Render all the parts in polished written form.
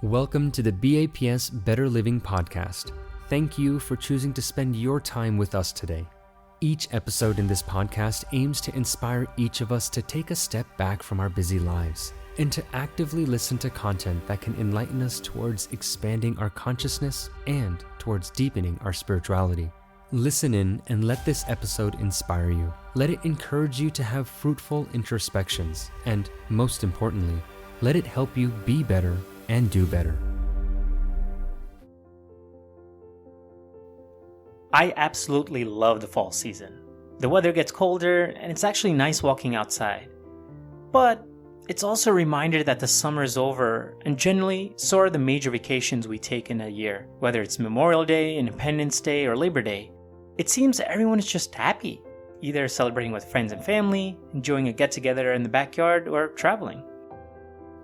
Welcome to the BAPS Better Living Podcast. Thank you for choosing to spend your time with us today. Each episode in this podcast aims to inspire each of us to take a step back from our busy lives and to actively listen to content that can enlighten us towards expanding our consciousness and towards deepening our spirituality. Listen in and let this episode inspire you. Let it encourage you to have fruitful introspections and, most importantly, let it help you be better and do better. I absolutely love the fall season. The weather gets colder and it's actually nice walking outside. But it's also a reminder that the summer is over, and generally, so are the major vacations we take in a year. Whether it's Memorial Day, Independence Day, or Labor Day, it seems everyone is just happy, either celebrating with friends and family, enjoying a get-together in the backyard, or traveling.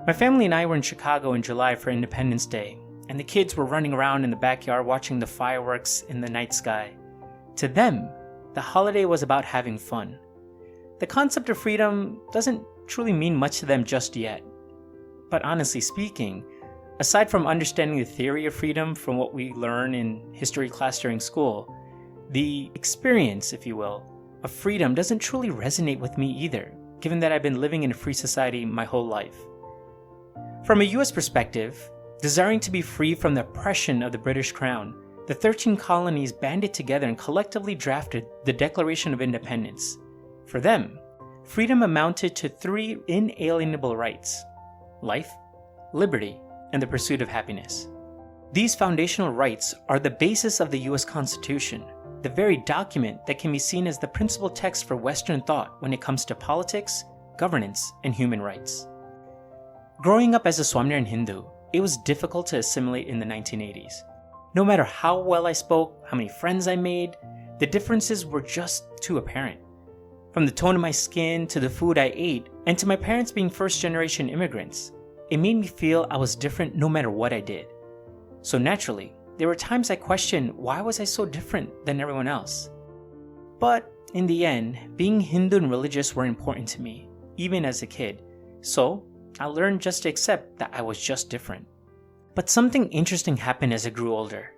My family and I were in Chicago in July for Independence Day, and the kids were running around in the backyard watching the fireworks in the night sky. To them, the holiday was about having fun. The concept of freedom doesn't truly mean much to them just yet. But honestly speaking, aside from understanding the theory of freedom from what we learn in history class during school, the experience, if you will, of freedom doesn't truly resonate with me either, given that I've been living in a free society my whole life. From a US perspective, desiring to be free from the oppression of the British Crown, the 13 colonies banded together and collectively drafted the Declaration of Independence. For them, freedom amounted to 3 inalienable rights: life, liberty, and the pursuit of happiness. These foundational rights are the basis of the US Constitution, the very document that can be seen as the principal text for Western thought when it comes to politics, governance, and human rights. Growing up as a Swaminarayan Hindu, it was difficult to assimilate in the 1980s. No matter how well I spoke, how many friends I made, the differences were just too apparent. From the tone of my skin to the food I ate, and to my parents being first-generation immigrants, it made me feel I was different no matter what I did. So naturally, there were times I questioned why was I so different than everyone else. But in the end, being Hindu and religious were important to me, even as a kid. So I learned just to accept that I was just different. But something interesting happened as I grew older.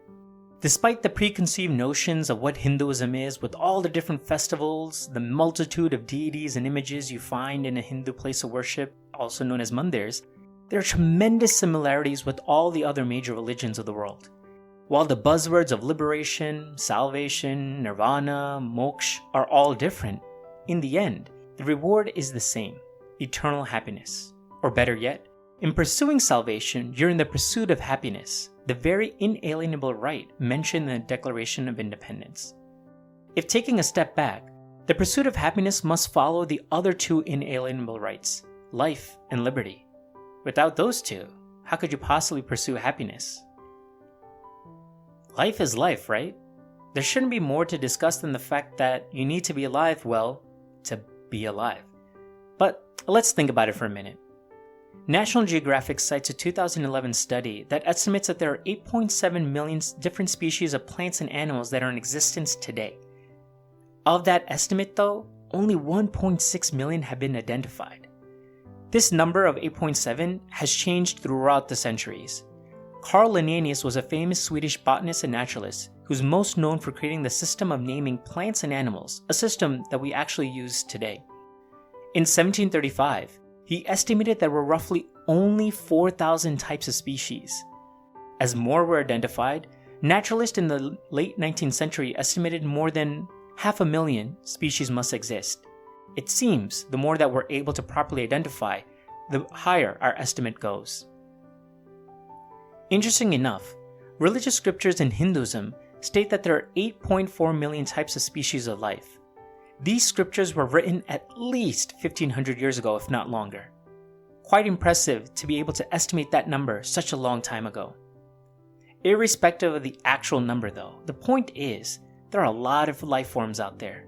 Despite the preconceived notions of what Hinduism is, with all the different festivals, the multitude of deities and images you find in a Hindu place of worship, also known as mandirs, there are tremendous similarities with all the other major religions of the world. While the buzzwords of liberation, salvation, nirvana, moksha are all different, in the end, the reward is the same: eternal happiness. Or better yet, in pursuing salvation, you're in the pursuit of happiness, the very inalienable right mentioned in the Declaration of Independence. If taking a step back, the pursuit of happiness must follow the other 2 inalienable rights, life and liberty. Without those 2, how could you possibly pursue happiness? Life is life, right? There shouldn't be more to discuss than the fact that you need to be alive, well, to be alive. But let's think about it for a minute. National Geographic cites a 2011 study that estimates that there are 8.7 million different species of plants and animals that are in existence today. Of that estimate, though, only 1.6 million have been identified. This number of 8.7 has changed throughout the centuries. Carl Linnaeus was a famous Swedish botanist and naturalist who's most known for creating the system of naming plants and animals, a system that we actually use today. In 1735, he estimated there were roughly only 4,000 types of species. As more were identified, naturalists in the late 19th century estimated more than 500,000 species must exist. It seems the more that we're able to properly identify, the higher our estimate goes. Interesting enough, religious scriptures in Hinduism state that there are 8.4 million types of species of life. These scriptures were written at least 1,500 years ago, if not longer. Quite impressive to be able to estimate that number such a long time ago. Irrespective of the actual number though, the point is, there are a lot of life forms out there.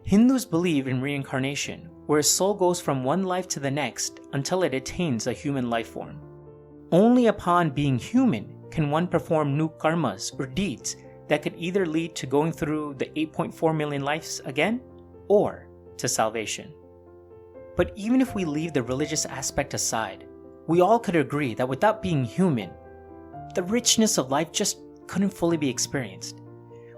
Hindus believe in reincarnation, where a soul goes from one life to the next until it attains a human life form. Only upon being human can one perform new karmas or deeds that could either lead to going through the 8.4 million lives again, or to salvation. But even if we leave the religious aspect aside, we all could agree that without being human, the richness of life just couldn't fully be experienced.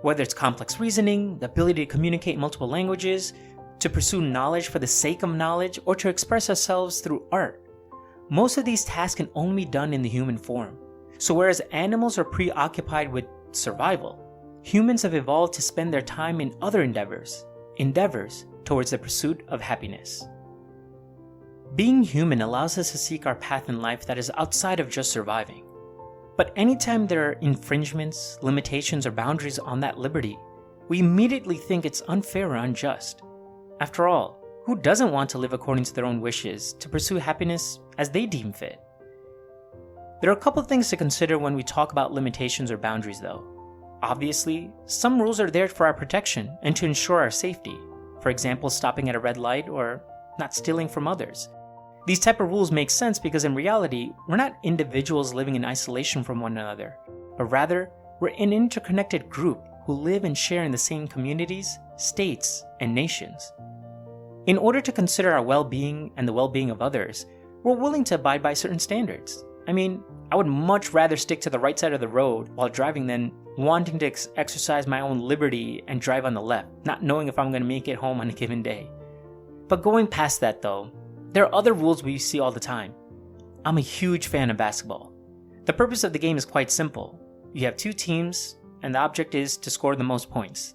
Whether it's complex reasoning, the ability to communicate multiple languages, to pursue knowledge for the sake of knowledge, or to express ourselves through art, most of these tasks can only be done in the human form. So whereas animals are preoccupied with survival, humans have evolved to spend their time in other endeavors towards the pursuit of happiness. Being human allows us to seek our path in life that is outside of just surviving. But anytime there are infringements, limitations, or boundaries on that liberty, we immediately think it's unfair or unjust. After all, who doesn't want to live according to their own wishes, to pursue happiness as they deem fit? There are a couple of things to consider when we talk about limitations or boundaries, though. Obviously, some rules are there for our protection and to ensure our safety. For example, stopping at a red light or not stealing from others. These type of rules make sense because in reality, we're not individuals living in isolation from one another, but rather, we're an interconnected group who live and share in the same communities, states, and nations. In order to consider our well-being and the well-being of others, we're willing to abide by certain standards. I mean, I would much rather stick to the right side of the road while driving than wanting to exercise my own liberty and drive on the left, not knowing if I'm going to make it home on a given day. But going past that though, there are other rules we see all the time. I'm a huge fan of basketball. The purpose of the game is quite simple. You have two teams, and the object is to score the most points.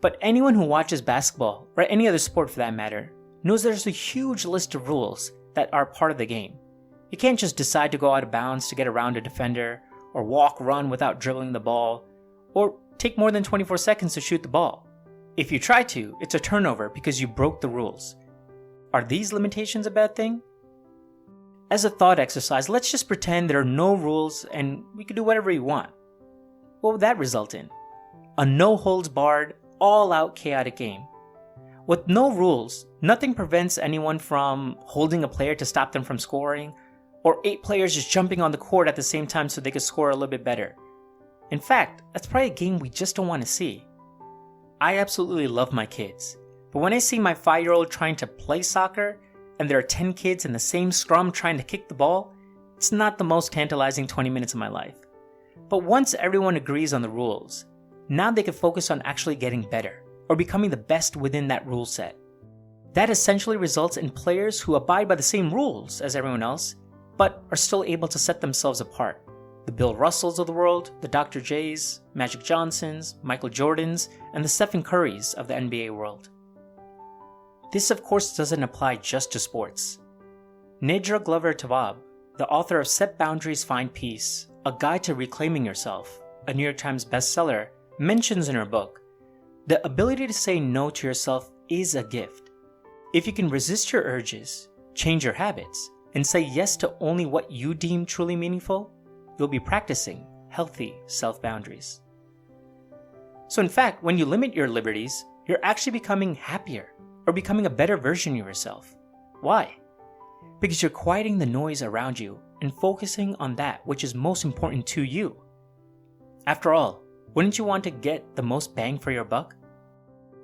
But anyone who watches basketball, or any other sport for that matter, knows there's a huge list of rules that are part of the game. You can't just decide to go out of bounds to get around a defender, or run without dribbling the ball, or take more than 24 seconds to shoot the ball. If you try to, it's a turnover because you broke the rules. Are these limitations a bad thing? As a thought exercise, let's just pretend there are no rules and we can do whatever we want. What would that result in? A no-holds-barred, all-out chaotic game. With no rules, nothing prevents anyone from holding a player to stop them from scoring, or 8 players just jumping on the court at the same time so they could score a little bit better. In fact, that's probably a game we just don't want to see. I absolutely love my kids, but when I see my 5-year-old trying to play soccer, and there are 10 kids in the same scrum trying to kick the ball, it's not the most tantalizing 20 minutes of my life. But once everyone agrees on the rules, now they can focus on actually getting better, or becoming the best within that rule set. That essentially results in players who abide by the same rules as everyone else, but are still able to set themselves apart. The Bill Russells of the world, the Dr. J's, Magic Johnsons, Michael Jordans, and the Stephen Currys of the NBA world. This of course doesn't apply just to sports. Nedra Glover Tawwab, the author of Set Boundaries, Find Peace, A Guide to Reclaiming Yourself, a New York Times bestseller, mentions in her book, the ability to say no to yourself is a gift. If you can resist your urges, change your habits, and say yes to only what you deem truly meaningful, you'll be practicing healthy self-boundaries. So in fact, when you limit your liberties, you're actually becoming happier or becoming a better version of yourself. Why? Because you're quieting the noise around you and focusing on that which is most important to you. After all, wouldn't you want to get the most bang for your buck?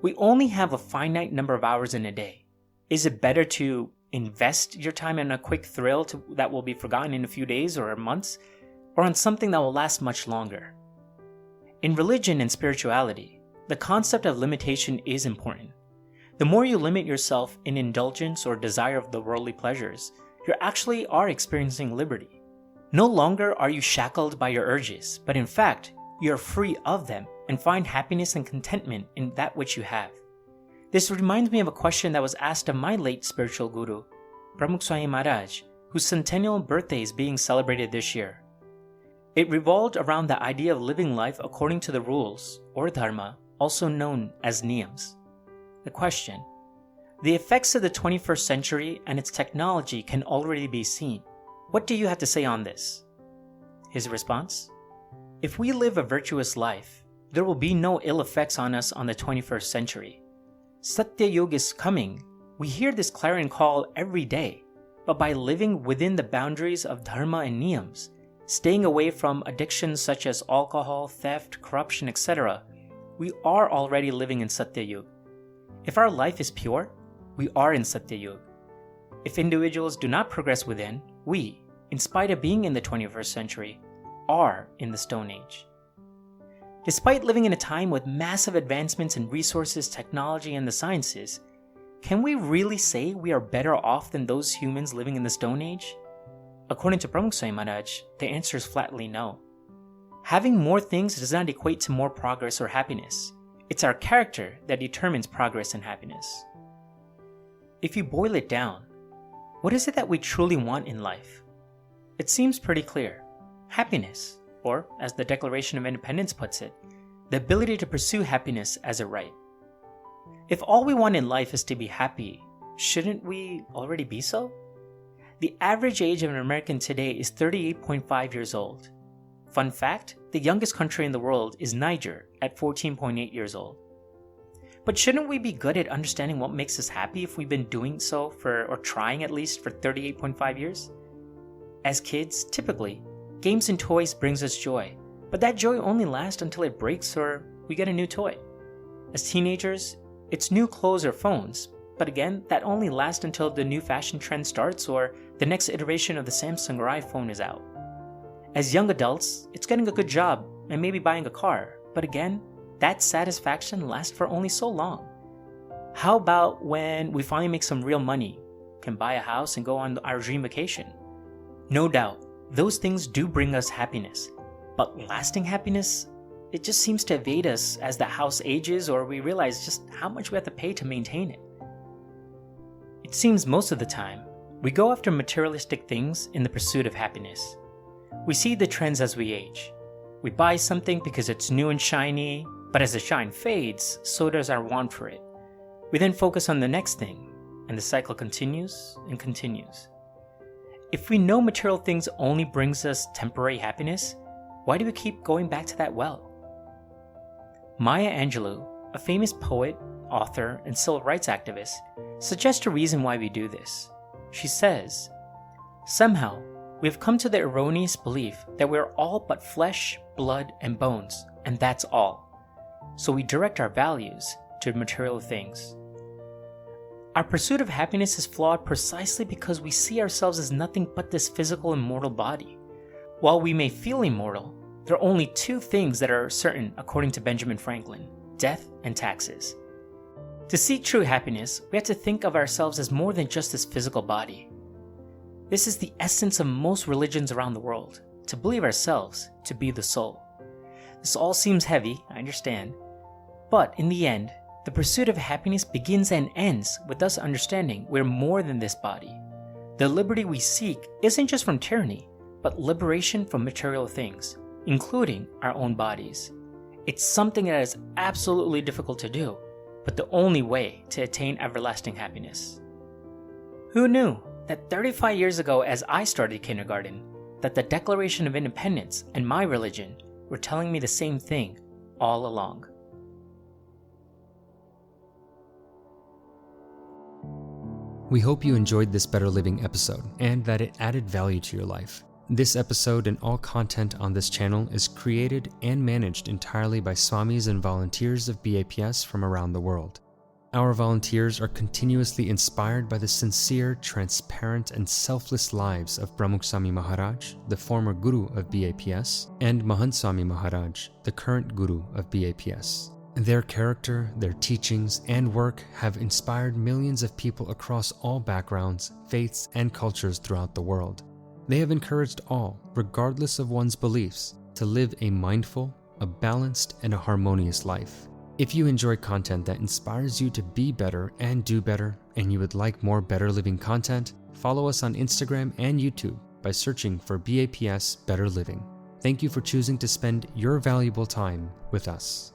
We only have a finite number of hours in a day. Is it better to invest your time in a quick thrill that will be forgotten in a few days or months, or on something that will last much longer? In religion and spirituality, the concept of limitation is important. The more you limit yourself in indulgence or desire of the worldly pleasures, you actually are experiencing liberty. No longer are you shackled by your urges, but in fact, you are free of them and find happiness and contentment in that which you have. This reminds me of a question that was asked of my late spiritual guru, Pramukh Swami Maharaj, whose centennial birthday is being celebrated this year. It revolved around the idea of living life according to the rules, or dharma, also known as niyams. The question: the effects of the 21st century and its technology can already be seen. What do you have to say on this? His response: if we live a virtuous life, there will be no ill effects on us on the 21st century. Satya Yuga is coming. We hear this clarion call every day, but by living within the boundaries of dharma and niyams, staying away from addictions such as alcohol, theft, corruption, etc., we are already living in Satya Yuga. If our life is pure, we are in Satya Yuga. If individuals do not progress within, we, in spite of being in the 21st century, are in the Stone Age. Despite living in a time with massive advancements in resources, technology, and the sciences, can we really say we are better off than those humans living in the Stone Age? According to Pramukh Swami Maharaj, the answer is flatly no. Having more things does not equate to more progress or happiness. It's our character that determines progress and happiness. If you boil it down, what is it that we truly want in life? It seems pretty clear. Happiness, or as the Declaration of Independence puts it, the ability to pursue happiness as a right. If all we want in life is to be happy, shouldn't we already be so? The average age of an American today is 38.5 years old. Fun fact, the youngest country in the world is Niger at 14.8 years old. But shouldn't we be good at understanding what makes us happy if we've been doing so or trying at least for 38.5 years? As kids, typically, games and toys brings us joy, but that joy only lasts until it breaks or we get a new toy. As teenagers, it's new clothes or phones, but again, that only lasts until the new fashion trend starts or the next iteration of the Samsung or iPhone is out. As young adults, it's getting a good job and maybe buying a car, but again, that satisfaction lasts for only so long. How about when we finally make some real money, can buy a house and go on our dream vacation? No doubt, those things do bring us happiness, but lasting happiness, it just seems to evade us as the house ages or we realize just how much we have to pay to maintain it. It seems most of the time, we go after materialistic things in the pursuit of happiness. We see the trends as we age. We buy something because it's new and shiny, but as the shine fades, so does our want for it. We then focus on the next thing, and the cycle continues and continues. If we know material things only brings us temporary happiness, why do we keep going back to that well? Maya Angelou, a famous poet, author, and civil rights activist, suggests a reason why we do this. She says, "Somehow, we have come to the erroneous belief that we are all but flesh, blood, and bones, and that's all. So we direct our values to material things. Our pursuit of happiness is flawed precisely because we see ourselves as nothing but this physical and mortal body. While we may feel immortal, there are only two things that are certain according to Benjamin Franklin: death and taxes. To seek true happiness, we have to think of ourselves as more than just this physical body. This is the essence of most religions around the world, to believe ourselves to be the soul. This all seems heavy, I understand, but in the end, the pursuit of happiness begins and ends with us understanding we're more than this body. The liberty we seek isn't just from tyranny, but liberation from material things, including our own bodies. It's something that is absolutely difficult to do, but the only way to attain everlasting happiness. Who knew that 35 years ago, as I started kindergarten, that the Declaration of Independence and my religion were telling me the same thing all along? We hope you enjoyed this Better Living episode and that it added value to your life. This episode and all content on this channel is created and managed entirely by Swamis and volunteers of BAPS from around the world. Our volunteers are continuously inspired by the sincere, transparent, and selfless lives of Pramukh Swami Maharaj, the former Guru of BAPS, and Mahant Swami Maharaj, the current Guru of BAPS. Their character, their teachings, and work have inspired millions of people across all backgrounds, faiths, and cultures throughout the world. They have encouraged all, regardless of one's beliefs, to live a mindful, a balanced, and a harmonious life. If you enjoy content that inspires you to be better and do better, and you would like more Better Living content, follow us on Instagram and YouTube by searching for BAPS Better Living. Thank you for choosing to spend your valuable time with us.